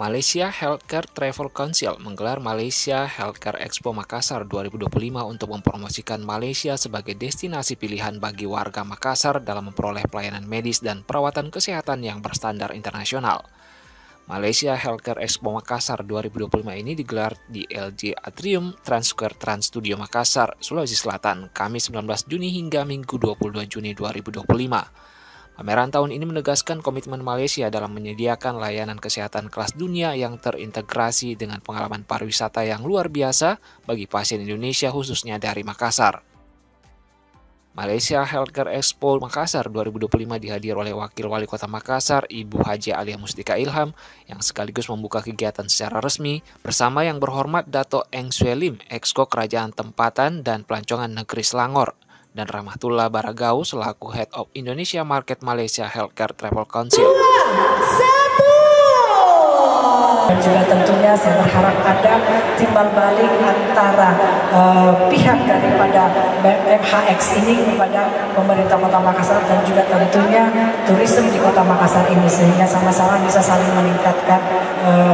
Malaysia Healthcare Travel Council menggelar Malaysia Healthcare Expo Makassar 2025 untuk mempromosikan Malaysia sebagai destinasi pilihan bagi warga Makassar dalam memperoleh pelayanan medis dan perawatan kesehatan yang berstandar internasional. Malaysia Healthcare Expo Makassar 2025 ini digelar di LJ Atrium Trans Square Trans Studio Makassar, Sulawesi Selatan, Kamis 19 Juni hingga Minggu 22 Juni 2025. Pameran tahun ini menegaskan komitmen Malaysia dalam menyediakan layanan kesehatan kelas dunia yang terintegrasi dengan pengalaman pariwisata yang luar biasa bagi pasien Indonesia khususnya dari Makassar. Malaysia Healthcare Expo Makassar 2025 dihadiri oleh Wakil Wali Kota Makassar, Ibu Haji Alia Mustika Ilham, yang sekaligus membuka kegiatan secara resmi bersama Yang Berhormat Dato' Eng Swee Lim, Exco Kerajaan Tempatan dan Pelancongan Negeri Selangor, dan Rahmatullah Baragau selaku Head of Indonesia Market Malaysia Healthcare Travel Council. Dan juga tentunya saya berharap ada timbal balik antara pihak daripada MHX ini kepada pemerintah Kota Makassar dan juga tentunya turisme di Kota Makassar ini, sehingga sama-sama bisa saling meningkatkan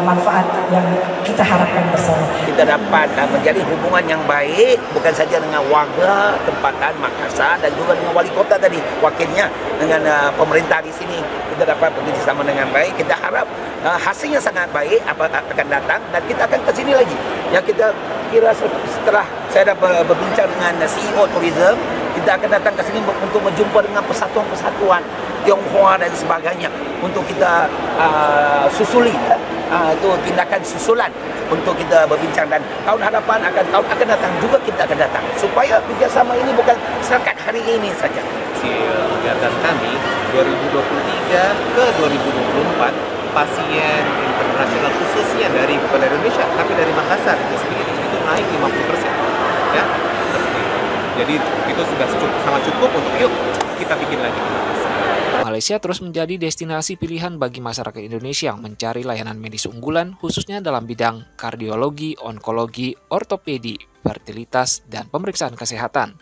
manfaat yang kita harapkan bersama. Kita dapat menjadi hubungan yang baik bukan saja dengan warga tempatan Makassar dan juga dengan wali kota tadi, wakilnya, dengan pemerintah di sini. Kita dapat bekerjasama dengan baik. Kita harap hasilnya sangat baik akan datang dan kita akan ke sini lagi. Yang kita kira setelah saya dapat berbincang dengan CEO Tourism, kita akan datang ke sini untuk berjumpa dengan persatuan-persatuan Tionghoa dan sebagainya untuk kita susuli itu tindakan susulan untuk kita berbincang, dan tahun hadapan tahun akan datang juga kita akan datang supaya kerjasama ini bukan setakat hari ini saja. Kegiatan kami 2023 ke 2024 pasien internasional khususnya bukan dari Indonesia tapi dari Makassar itu sendiri itu naik 50%, ya. Jadi itu sudah sangat cukup untuk yuk kita bikin lagi. Malaysia terus menjadi destinasi pilihan bagi masyarakat Indonesia yang mencari layanan medis unggulan khususnya dalam bidang kardiologi, onkologi, ortopedi, fertilitas, dan pemeriksaan kesehatan.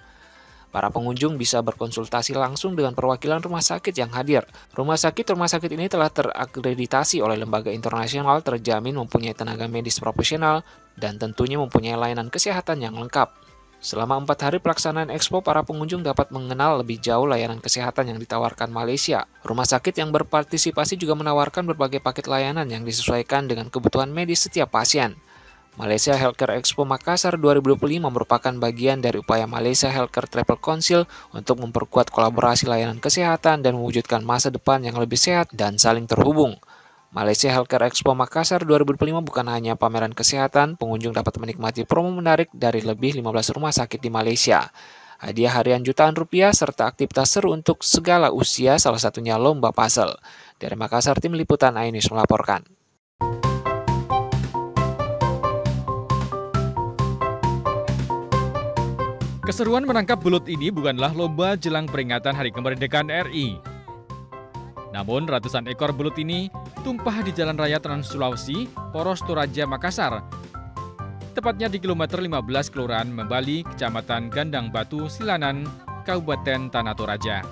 Para pengunjung bisa berkonsultasi langsung dengan perwakilan rumah sakit yang hadir. Rumah sakit ini telah terakreditasi oleh lembaga internasional, terjamin mempunyai tenaga medis profesional, dan tentunya mempunyai layanan kesehatan yang lengkap. Selama 4 hari pelaksanaan Expo, para pengunjung dapat mengenal lebih jauh layanan kesehatan yang ditawarkan Malaysia. Rumah sakit yang berpartisipasi juga menawarkan berbagai paket layanan yang disesuaikan dengan kebutuhan medis setiap pasien. Malaysia Healthcare Expo Makassar 2025 merupakan bagian dari upaya Malaysia Healthcare Travel Council untuk memperkuat kolaborasi layanan kesehatan dan mewujudkan masa depan yang lebih sehat dan saling terhubung. Malaysia Healthcare Expo Makassar 2025 bukan hanya pameran kesehatan, pengunjung dapat menikmati promo menarik dari lebih 15 rumah sakit di Malaysia, hadiah harian jutaan rupiah, serta aktivitas seru untuk segala usia, salah satunya lomba puzzle. Dari Makassar, tim liputan iNews melaporkan. Keseruan menangkap belut ini bukanlah lomba jelang peringatan Hari Kemerdekaan RI. Namun ratusan ekor belut ini tumpah di Jalan Raya Trans Sulawesi, Poros Toraja, Makassar. Tepatnya di kilometer 15 Kelurahan Membali, Kecamatan Gandang Batu, Silanan, Kabupaten Tanah Toraja.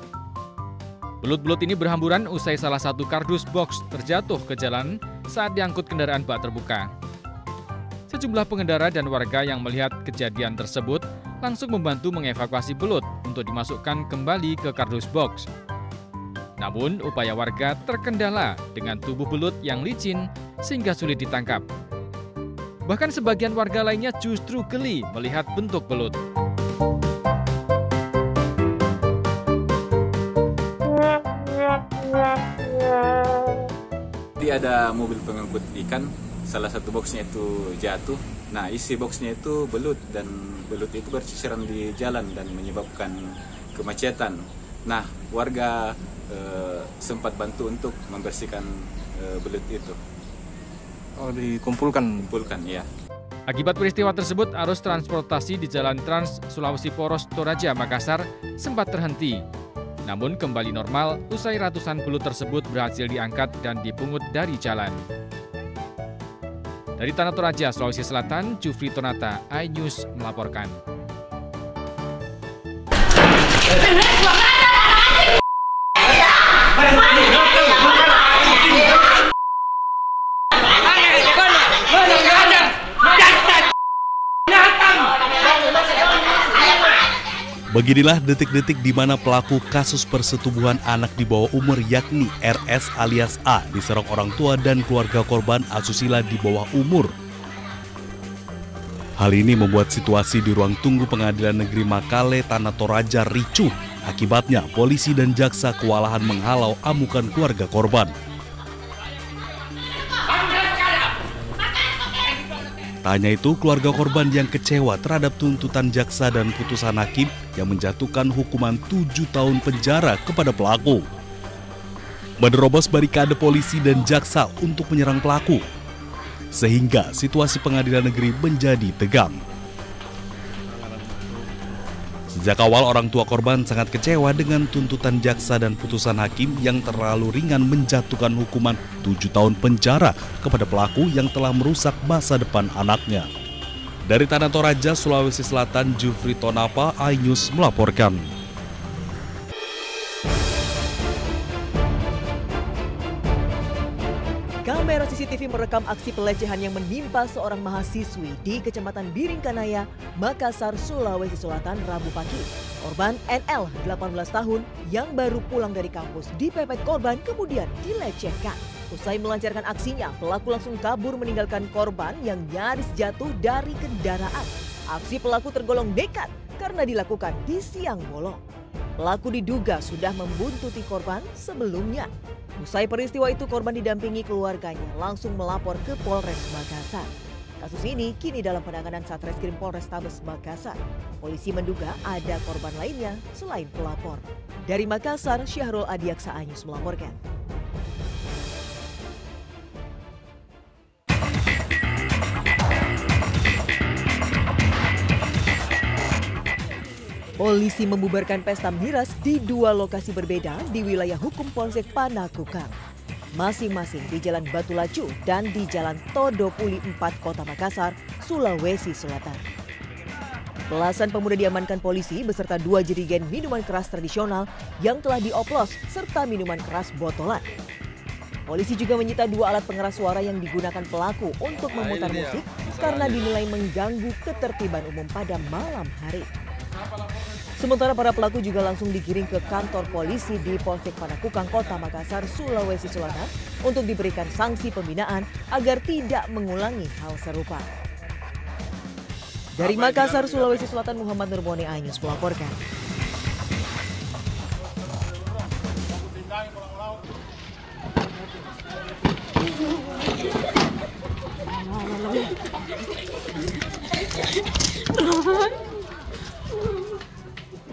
Belut-belut ini berhamburan usai salah satu kardus box terjatuh ke jalan saat diangkut kendaraan bak terbuka. Sejumlah pengendara dan warga yang melihat kejadian tersebut langsung membantu mengevakuasi belut untuk dimasukkan kembali ke kardus box. Namun, upaya warga terkendala dengan tubuh belut yang licin sehingga sulit ditangkap. Bahkan sebagian warga lainnya justru geli melihat bentuk belut. Jadi ada mobil pengangkut ikan, salah satu boxnya itu jatuh. Nah, isi boxnya itu belut, dan belut itu bersisiran di jalan dan menyebabkan kemacetan. Nah, warga sempat bantu untuk membersihkan belut itu. Oh, dikumpulkan? Kumpulkan, ya. Akibat peristiwa tersebut, arus transportasi di Jalan Trans Sulawesi Poros Toraja, Makassar sempat terhenti. Namun kembali normal usai ratusan belut tersebut berhasil diangkat dan dipungut dari jalan. Dari Tanah Toraja, Sulawesi Selatan, Jufri Tonata, iNews melaporkan. Beginilah detik-detik di mana pelaku kasus persetubuhan anak di bawah umur yakni RS alias A diserang orang tua dan keluarga korban asusila di bawah umur. Hal ini membuat situasi di ruang tunggu Pengadilan Negeri Makale Tanah Toraja ricuh. Akibatnya polisi dan jaksa kewalahan menghalau amukan keluarga korban. Tak hanya itu, keluarga korban yang kecewa terhadap tuntutan jaksa dan putusan hakim yang menjatuhkan hukuman 7 tahun penjara kepada pelaku. Menerobos barikade polisi dan jaksa untuk menyerang pelaku, sehingga situasi pengadilan negeri menjadi tegang. Sejak awal orang tua korban sangat kecewa dengan tuntutan jaksa dan putusan hakim yang terlalu ringan menjatuhkan hukuman 7 tahun penjara kepada pelaku yang telah merusak masa depan anaknya. Dari Tanah Toraja, Sulawesi Selatan, Jufri Tonapa, iNews melaporkan. Kamera CCTV merekam aksi pelecehan yang menimpa seorang mahasiswi di Kecamatan Biringkanaya, Makassar, Sulawesi Selatan, Rabu pagi. Korban NL, 18 tahun, yang baru pulang dari kampus dipepet korban kemudian dilecehkan. Usai melancarkan aksinya, pelaku langsung kabur meninggalkan korban yang nyaris jatuh dari kendaraan. Aksi pelaku tergolong nekat karena dilakukan di siang bolong. Pelaku diduga sudah membuntuti korban sebelumnya. Usai peristiwa itu, korban didampingi keluarganya langsung melapor ke Polres Makassar. Kasus ini kini dalam penanganan Satreskrim Polrestabes Makassar. Polisi menduga ada korban lainnya selain pelapor. Dari Makassar, Syahrul Adiaksa, iNews melaporkan. Polisi membubarkan pesta miras di 2 lokasi berbeda di wilayah hukum Polsek Panakukang. Masing-masing di Jalan Batu Lacu dan di Jalan Todopuli 4 Kota Makassar, Sulawesi Selatan. Belasan pemuda diamankan polisi beserta 2 jerigen minuman keras tradisional yang telah dioplos serta minuman keras botolan. Polisi juga menyita 2 alat pengeras suara yang digunakan pelaku untuk memutar musik karena dinilai mengganggu ketertiban umum pada malam hari. Sementara para pelaku juga langsung digiring ke kantor polisi di Polsek Panakukang, Kota Makassar, Sulawesi Selatan untuk diberikan sanksi pembinaan agar tidak mengulangi hal serupa. Dari Makassar, Sulawesi Selatan, Muhammad Nurmoni, iNews melaporkan.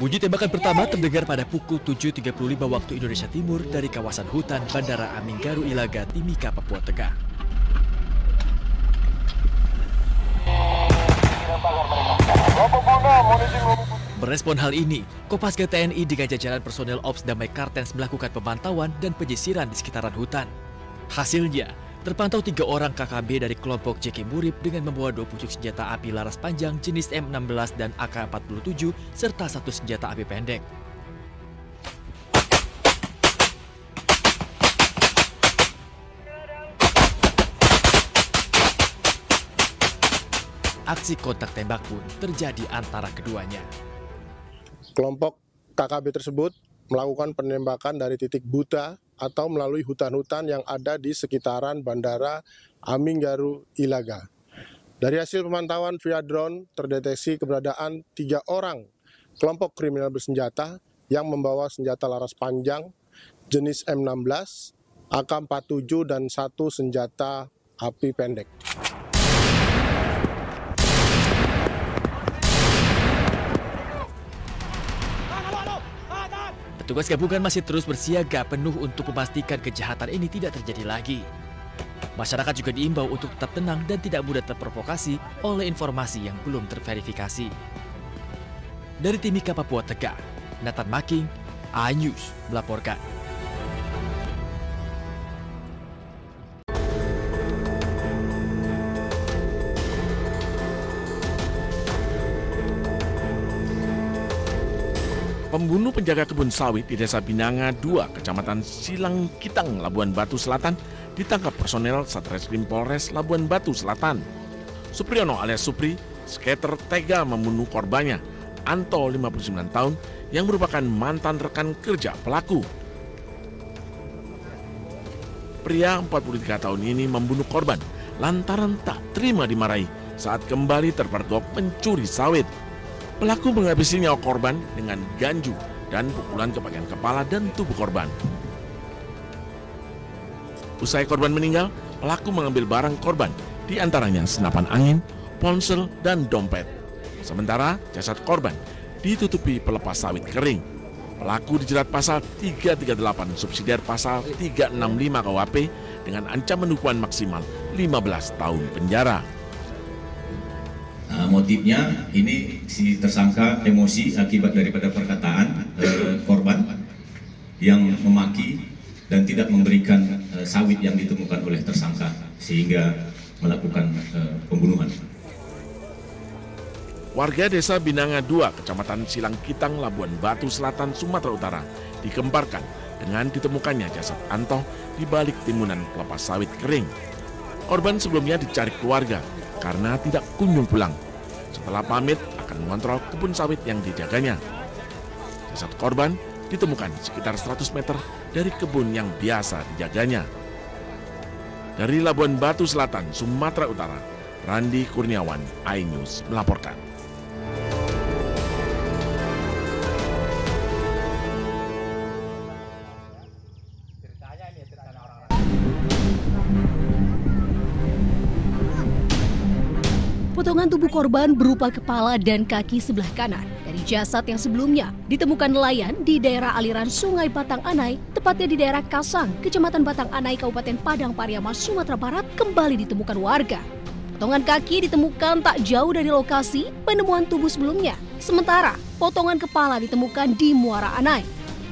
Bunyi tembakan pertama terdengar pada pukul 7.35 waktu Indonesia Timur dari kawasan hutan Bandara Aminggaru Ilaga, Timika, Papua Tengah. Merespon hal ini, Kopasga TNI dengan jajaran personel Ops Damai Kartens melakukan pemantauan dan penyisiran di sekitaran hutan. Hasilnya, terpantau 3 orang KKB dari kelompok JK Murib dengan membawa 2 pucuk senjata api laras panjang jenis M16 dan AK-47 serta 1 senjata api pendek. Aksi kontak tembak pun terjadi antara keduanya. Kelompok KKB tersebut melakukan penembakan dari titik buta atau melalui hutan-hutan yang ada di sekitaran Bandara Aminggaru Ilaga. Dari hasil pemantauan via drone terdeteksi keberadaan 3 orang kelompok kriminal bersenjata yang membawa senjata laras panjang jenis M16, AK-47 dan 1 senjata api pendek. Petugas gabungan masih terus bersiaga penuh untuk memastikan kejahatan ini tidak terjadi lagi. Masyarakat juga diimbau untuk tetap tenang dan tidak mudah terprovokasi oleh informasi yang belum terverifikasi. Dari Timika, Papua Tengah, Nathan Making, iNews melaporkan. Pembunuh penjaga kebun sawit di Desa Binanga 2, Kecamatan Silang Kitang, Labuan Batu Selatan, ditangkap personel Satreskrim Polres Labuan Batu Selatan. Supriyono alias Supri, skater tega membunuh korbannya. Anto, 59 tahun, yang merupakan mantan rekan kerja pelaku. Pria 43 tahun ini membunuh korban lantaran tak terima dimarahi saat kembali terpergok mencuri sawit. Pelaku menghabisi nyawa korban dengan ganju dan pukulan ke bagian kepala dan tubuh korban. Usai korban meninggal, pelaku mengambil barang korban, di antaranya senapan angin, ponsel, dan dompet. Sementara jasad korban ditutupi pelepas sawit kering. Pelaku dijerat pasal 338 subsidiar pasal 365 KUHP dengan ancaman hukuman maksimal 15 tahun penjara. Motifnya ini si tersangka emosi akibat daripada perkataan korban yang memaki dan tidak memberikan sawit yang ditemukan oleh tersangka sehingga melakukan pembunuhan. Warga desa Binanga 2, Kecamatan Silangkitang, Labuan Batu Selatan, Sumatera Utara digemparkan dengan ditemukannya jasad Anto di balik timunan pelepas sawit kering. Korban sebelumnya dicari keluarga karena tidak kunjung pulang. Setelah pamit akan mengontrol kebun sawit yang dijaganya. Jasad korban ditemukan sekitar 100 meter dari kebun yang biasa dijaganya. Dari Labuan Batu Selatan, Sumatera Utara, Randi Kurniawan, iNews melaporkan. Potongan tubuh korban berupa kepala dan kaki sebelah kanan dari jasad yang sebelumnya ditemukan nelayan di daerah aliran Sungai Batang Anai, tepatnya di daerah Kasang, Kecamatan Batang Anai, Kabupaten Padang Pariaman, Sumatera Barat, kembali ditemukan warga. Potongan kaki ditemukan tak jauh dari lokasi penemuan tubuh sebelumnya, sementara potongan kepala ditemukan di Muara Anai.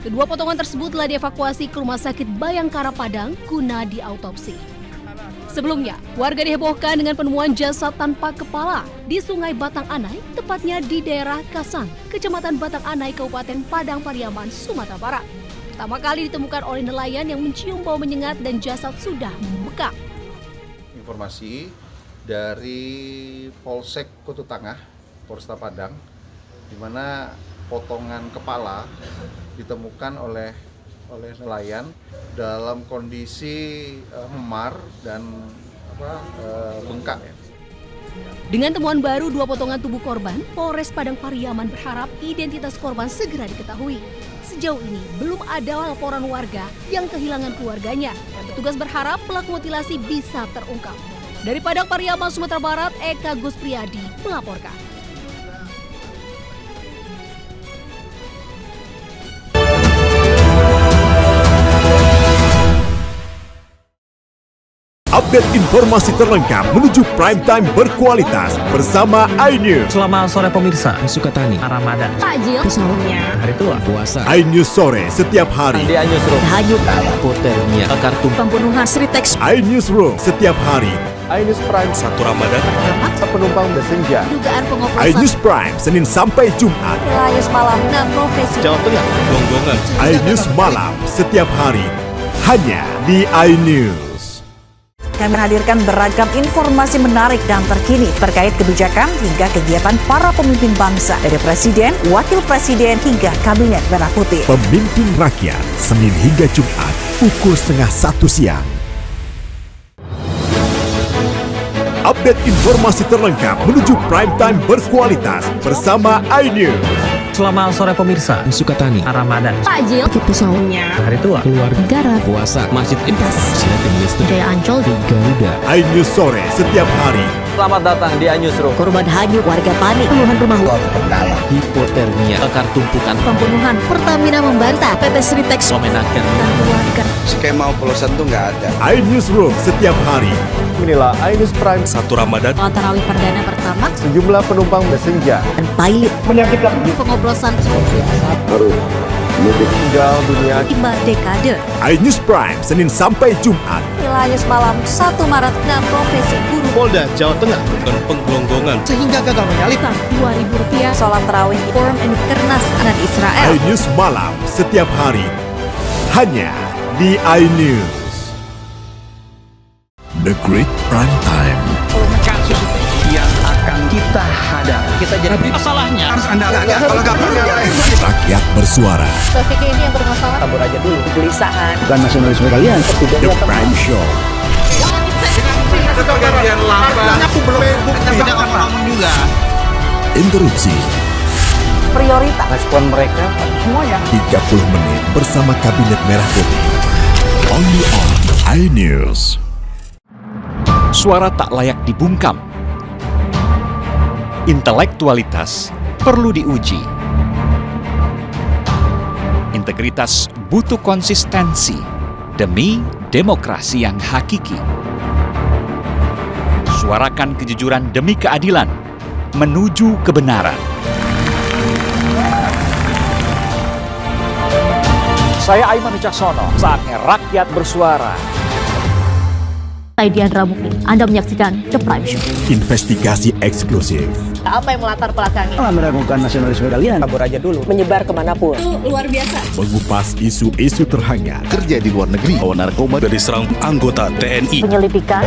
Kedua potongan tersebut telah dievakuasi ke Rumah Sakit Bayangkara Padang guna diautopsi. Sebelumnya, warga dihebohkan dengan penemuan jasad tanpa kepala di Sungai Batang Anai, tepatnya di daerah Kasang, Kecamatan Batang Anai, Kabupaten Padang Pariaman, Sumatera Barat. Pertama kali ditemukan oleh nelayan yang mencium bau menyengat dan jasad sudah membekak. Informasi dari Polsek Kutu Tangah, Polresta Padang, di mana potongan kepala ditemukan oleh nelayan dalam kondisi memar dan bengkak. Dengan temuan baru dua potongan tubuh korban, Polres Padang Pariaman berharap identitas korban segera diketahui. Sejauh ini belum ada laporan warga yang kehilangan keluarganya dan petugas berharap pelaku mutilasi bisa terungkap. Dari Padang Pariaman, Sumatera Barat, Eka Gus Priyadi melaporkan. Update informasi terlengkap menuju prime time berkualitas bersama iNews. Selamat sore pemirsa, Sukatani, Ramadan, takjil, sahurnya, hari tua, puasa. iNews sore setiap hari. Di iNewsroom, hanyut, poternya, kartu, pembunuhan, Sritex. iNewsroom setiap hari. iNews Prime 1 Ramadan, penumpang bersenja. Dugaan pengoplosan. iNews Prime Senin sampai Jumat. iNews Malam 6 Profesi. Jawa Tengah, Gonggongan. iNews Malam setiap hari hanya di iNews. Kami menghadirkan beragam informasi menarik dan terkini terkait kebijakan hingga kegiatan para pemimpin bangsa dari Presiden, Wakil Presiden hingga Kabinet Merah Putih. Pemimpin Rakyat, Senin hingga Jumat, pukul 12:30 siang. Update informasi terlengkap menuju prime time berkualitas bersama iNews. Selamat sore pemirsa, Sukatani, Ramadan, takjil, sahurnya, hari tua, keluarga, negara, puasa, masjid, Ibas, Silatin Listrik, Jaya Ancol, Garuda. iNews sore setiap hari. Selamat datang di iNewsroom. Korban hanyut, warga panik, puluhan rumah hipotermia, akar tumpukan, pembunuhan. Pertamina membantah PT Sritex memenangkan keluarga. Skema oplosan itu nggak ada. iNewsroom setiap hari. Inilah iNews Prime 1 Ramadan. Tarawih perdana pertama. Sejumlah penumpang bersenja. Dan pilot menyakitkan. Pengoplosan Harus meninggal dunia 5 dekade. iNews Prime Senin sampai Jumat. iNews Malam 1 Maret 6 Profesi Guru. Polda Jawa Tengah Penggelonggongan sehingga gagal menyalip. Rp2.000 sholat tarawih forum and Kernas anak Israel. iNews Malam setiap hari hanya di iNews. The Great Prime Time yang akan kita kita hadapi. Kita jadi masalahnya harus Anda kalau nggak percaya. Rakyat bersuara. Traffic ini yang bermasalah. Kabur aja dulu. Kegelisahan. Bukan nasionalisme kalian. The Prime Show. Pergantian lambat. Aku belum bukti. Ngomong juga. Interupsi. Prioritas. Respon mereka semuanya. 30 menit bersama Kabinet Merah Putih. Only on iNews. Suara tak layak dibungkam. Intelektualitas perlu diuji. Integritas butuh konsistensi demi demokrasi yang hakiki. Suarakan kejujuran demi keadilan menuju kebenaran. Saya Aiman Wicaksono, saatnya rakyat bersuara. Saya Diandra Mukti, Anda menyaksikan The Prime Show. Investigasi eksklusif. Apa yang melatar belakangi? Malah meragukan nasionalisme kalian. Kabur aja dulu. Menyebar kemanapun. Itu luar biasa. Mengupas isu-isu terhangat. Kerja di luar negeri. Bawa narkoba dari serang anggota TNI. Penyelidikan.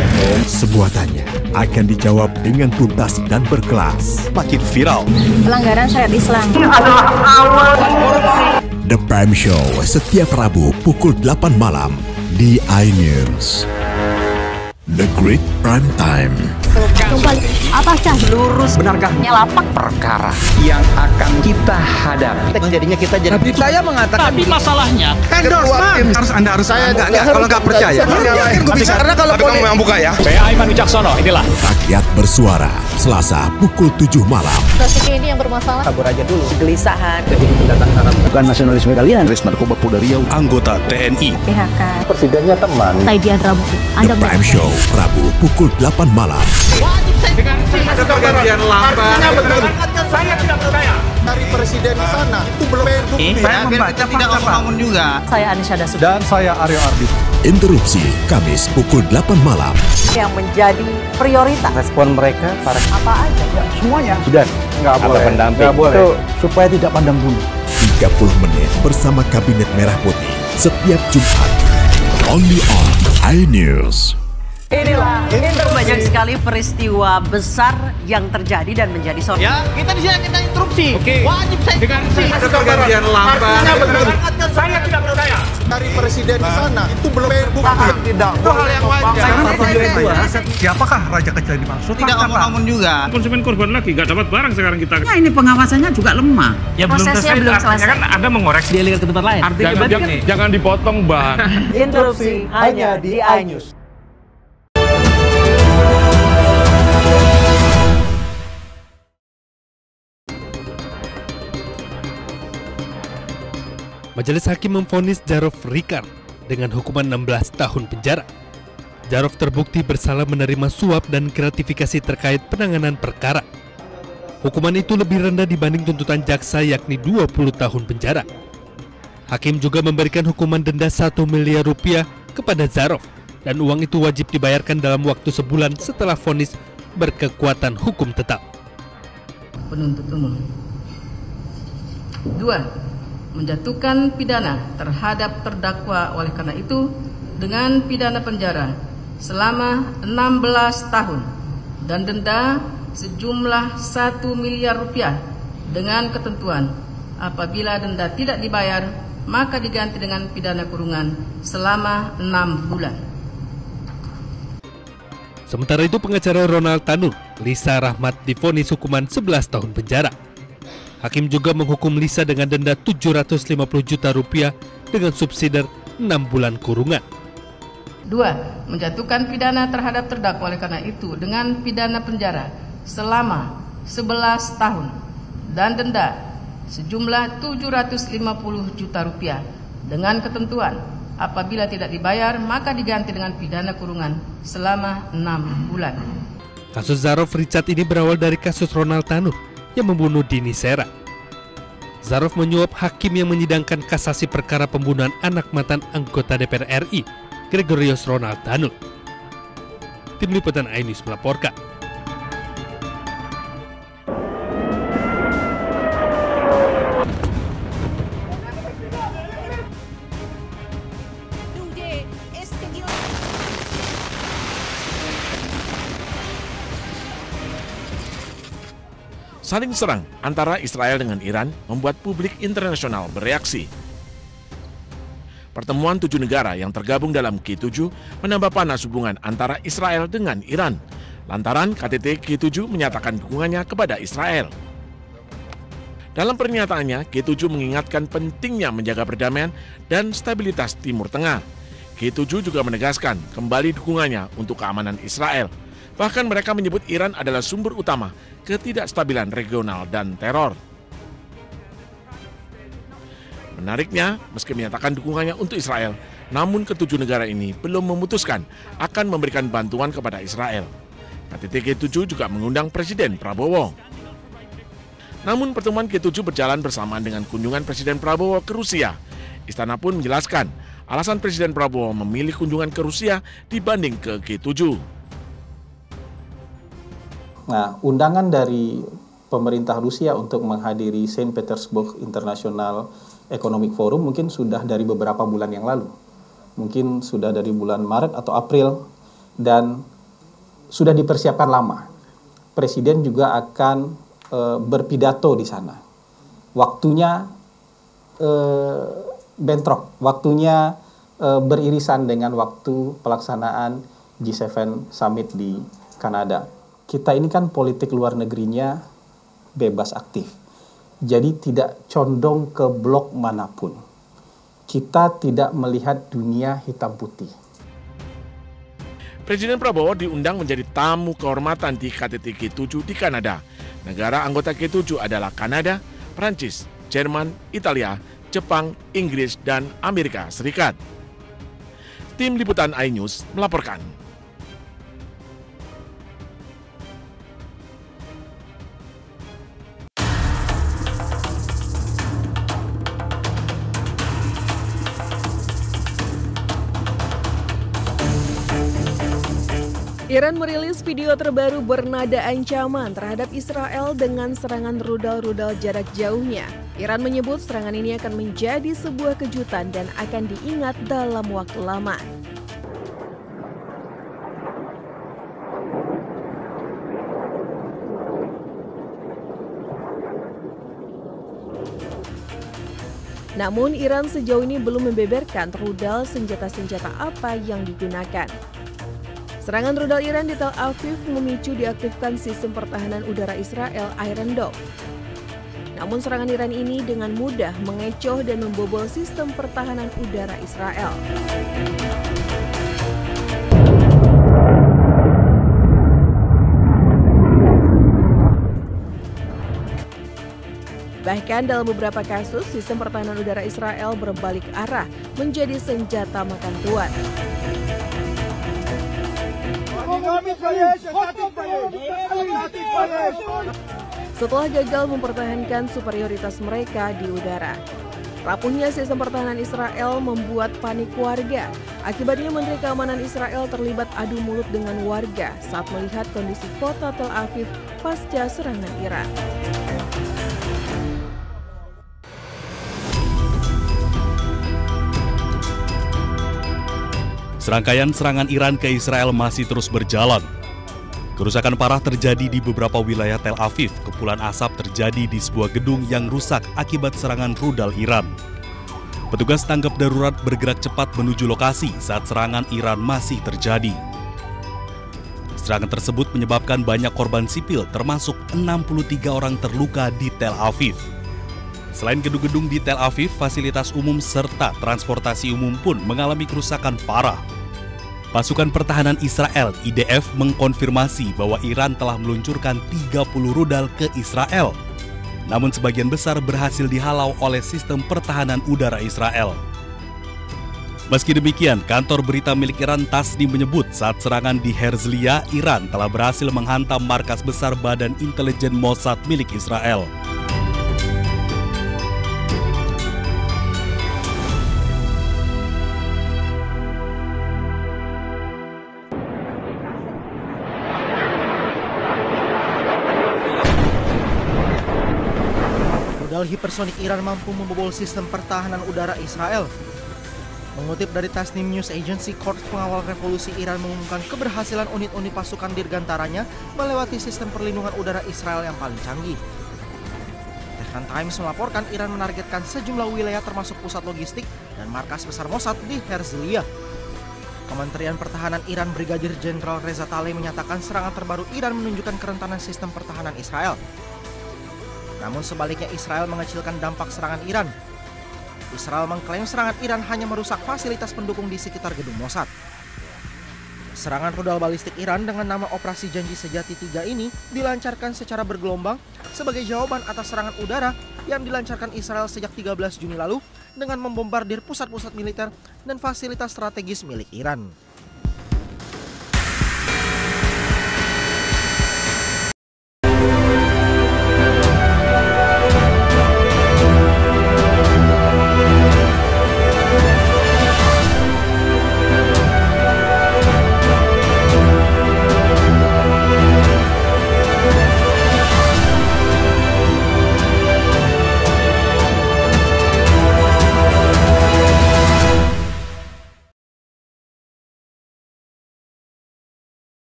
Semua tanya akan dijawab dengan tuntas dan berkelas. Makin viral. Pelanggaran syariat Islam. Ini adalah awal korupsi. The Prime Show setiap Rabu pukul 8 malam di iNews. The Great Prime Time. Apakah lurus benarkah Nyelapak perkara yang akan kita hadapi? Jadinya kita jadi. Tapi saya mengatakan. Tapi masalahnya endorsement harus Anda harus saya nggak kalau nggak percaya. Karena kalau kamu yang buka ya. Saya Aiman Wicaksono, inilah Rakyat bersuara Selasa pukul 7 malam. Traffic ini yang bermasalah. Kabur aja dulu. Kegelisahan. Jadi pendatang Arab bukan nasionalisme kalian. Res narkoba Polda Riau. Anggota TNI. PHK. Presidennya teman. saya Diandra Mukti, Anda The Prime Show Rabu pukul 8 malam. Pergantian lambat. Saya tidak percaya. Dari presiden di sana itu belum bukti. Saya membaca tidak ngomong juga. Saya Anisha Dasud. Dan saya Aryo Ardi. Interupsi Kamis pukul 8 malam. Yang menjadi prioritas. Respon mereka para Apa aja? semuanya sudah nggak boleh. Nggak boleh. Itu supaya tidak pandang bulu. 30 menit bersama Kabinet Merah Putih setiap Jumat. Only on iNews. Inilah banyak sekali peristiwa besar yang terjadi dan menjadi sorotan. Ya, kita di sini kita interupsi. Oke. Wajib saya dengar pergantian lambat. Saya tidak percaya. Dari presiden di sana itu belum bukti. Tidak. Itu hal yang wajar. Siapakah raja kecil dimaksud? Tidak ngomong juga. Konsumen korban lagi nggak dapat barang sekarang kita. Nah, ini pengawasannya juga lemah. Ya prosesnya belum selesai. Kan Anda mengoreksi. Dia lihat ke tempat lain. Jangan dipotong, Bang. Interupsi hanya di iNews. Majelis Hakim memvonis Jarov Rikard dengan hukuman 16 tahun penjara. Jarov terbukti bersalah menerima suap dan gratifikasi terkait penanganan perkara. Hukuman itu lebih rendah dibanding tuntutan jaksa yakni 20 tahun penjara. Hakim juga memberikan hukuman denda 1 miliar rupiah kepada Jarov dan uang itu wajib dibayarkan dalam waktu sebulan setelah vonis berkekuatan hukum tetap. Penuntut umum. 2. Menjatuhkan pidana terhadap terdakwa oleh karena itu dengan pidana penjara selama 16 tahun dan denda sejumlah 1 miliar rupiah dengan ketentuan apabila denda tidak dibayar maka diganti dengan pidana kurungan selama 6 bulan. Sementara itu pengacara Ronald Tanur, Lisa Rahmat divonis hukuman 11 tahun penjara. Hakim juga menghukum Lisa dengan denda 750 juta rupiah dengan subsidiar 6 bulan kurungan. 2. Menjatuhkan pidana terhadap terdakwa oleh karena itu dengan pidana penjara selama 11 tahun dan denda sejumlah 750 juta rupiah dengan ketentuan apabila tidak dibayar maka diganti dengan pidana kurungan selama 6 bulan. Kasus Jarov Rikard ini berawal dari kasus Ronald Tanur yang membunuh Dini Sera. Jarov menyuap hakim yang menyidangkan kasasi perkara pembunuhan anak mantan anggota DPR RI, Gregorius Ronald Tanur. Tim Liputan iNews melaporkan. Saling serang antara Israel dengan Iran membuat publik internasional bereaksi. Pertemuan 7 negara yang tergabung dalam G7 menambah panas hubungan antara Israel dengan Iran, lantaran KTT G7 menyatakan dukungannya kepada Israel. Dalam pernyataannya, G7 mengingatkan pentingnya menjaga perdamaian dan stabilitas Timur Tengah. G7 juga menegaskan kembali dukungannya untuk keamanan Israel. Bahkan mereka menyebut Iran adalah sumber utama ketidakstabilan regional dan teror. Menariknya, meski menyatakan dukungannya untuk Israel, namun ketujuh negara ini belum memutuskan akan memberikan bantuan kepada Israel. KTT G7 juga mengundang Presiden Prabowo. Namun pertemuan G7 berjalan bersamaan dengan kunjungan Presiden Prabowo ke Rusia. Istana pun menjelaskan alasan Presiden Prabowo memilih kunjungan ke Rusia dibanding ke G7. Nah, undangan dari pemerintah Rusia untuk menghadiri Saint Petersburg International Economic Forum mungkin sudah dari beberapa bulan yang lalu. Mungkin sudah dari bulan Maret atau April dan sudah dipersiapkan lama. Presiden juga akan berpidato di sana. Waktunya bentrok, waktunya beririsan dengan waktu pelaksanaan G7 Summit di Kanada. Kita ini kan politik luar negerinya bebas aktif. Jadi tidak condong ke blok manapun. Kita tidak melihat dunia hitam putih. Presiden Prabowo diundang menjadi tamu kehormatan di KTT G7 di Kanada. Negara anggota G7 adalah Kanada, Prancis, Jerman, Italia, Jepang, Inggris, dan Amerika Serikat. Tim Liputan iNews melaporkan. Iran merilis video terbaru bernada ancaman terhadap Israel dengan serangan rudal-rudal jarak jauhnya. Iran menyebut serangan ini akan menjadi sebuah kejutan dan akan diingat dalam waktu lama. Namun Iran sejauh ini belum membeberkan rudal senjata-senjata apa yang digunakan. Serangan rudal Iran di Tel Aviv memicu diaktifkan sistem pertahanan udara Israel Iron Dome. Namun serangan Iran ini dengan mudah mengecoh dan membobol sistem pertahanan udara Israel. Bahkan dalam beberapa kasus, sistem pertahanan udara Israel berbalik arah menjadi senjata makan tuan. Setelah gagal mempertahankan superioritas mereka di udara, rapuhnya sistem pertahanan Israel membuat panik warga. Akibatnya Menteri Keamanan Israel terlibat adu mulut dengan warga saat melihat kondisi kota Tel Aviv pasca serangan Iran. Serangkaian serangan Iran ke Israel masih terus berjalan. Kerusakan parah terjadi di beberapa wilayah Tel Aviv. Kepulan asap terjadi di sebuah gedung yang rusak akibat serangan rudal Iran. Petugas tanggap darurat bergerak cepat menuju lokasi saat serangan Iran masih terjadi. Serangan tersebut menyebabkan banyak korban sipil, termasuk 63 orang terluka di Tel Aviv. Selain gedung-gedung di Tel Aviv, fasilitas umum serta transportasi umum pun mengalami kerusakan parah. Pasukan Pertahanan Israel (IDF) mengkonfirmasi bahwa Iran telah meluncurkan 30 rudal ke Israel. Namun sebagian besar berhasil dihalau oleh sistem pertahanan udara Israel. Meski demikian, kantor berita milik Iran Tasnim menyebut saat serangan di Herzliya, Iran telah berhasil menghantam markas besar Badan Intelijen Mossad milik Israel. Rudal hipersonik Iran mampu membobol sistem pertahanan udara Israel. Mengutip dari Tasnim News Agency, Korps Pengawal Revolusi Iran mengumumkan keberhasilan unit-unit pasukan dirgantaranya melewati sistem perlindungan udara Israel yang paling canggih. Tehran Times melaporkan Iran menargetkan sejumlah wilayah termasuk pusat logistik dan markas besar Mossad di Herzliya. Kementerian Pertahanan Iran Brigadir Jenderal Reza Taleh menyatakan serangan terbaru Iran menunjukkan kerentanan sistem pertahanan Israel. Namun sebaliknya Israel mengecilkan dampak serangan Iran. Israel mengklaim serangan Iran hanya merusak fasilitas pendukung di sekitar gedung Mossad. Serangan rudal balistik Iran dengan nama Operasi Janji Sejati 3 ini dilancarkan secara bergelombang sebagai jawaban atas serangan udara yang dilancarkan Israel sejak 13 Juni lalu dengan membombardir pusat-pusat militer dan fasilitas strategis milik Iran.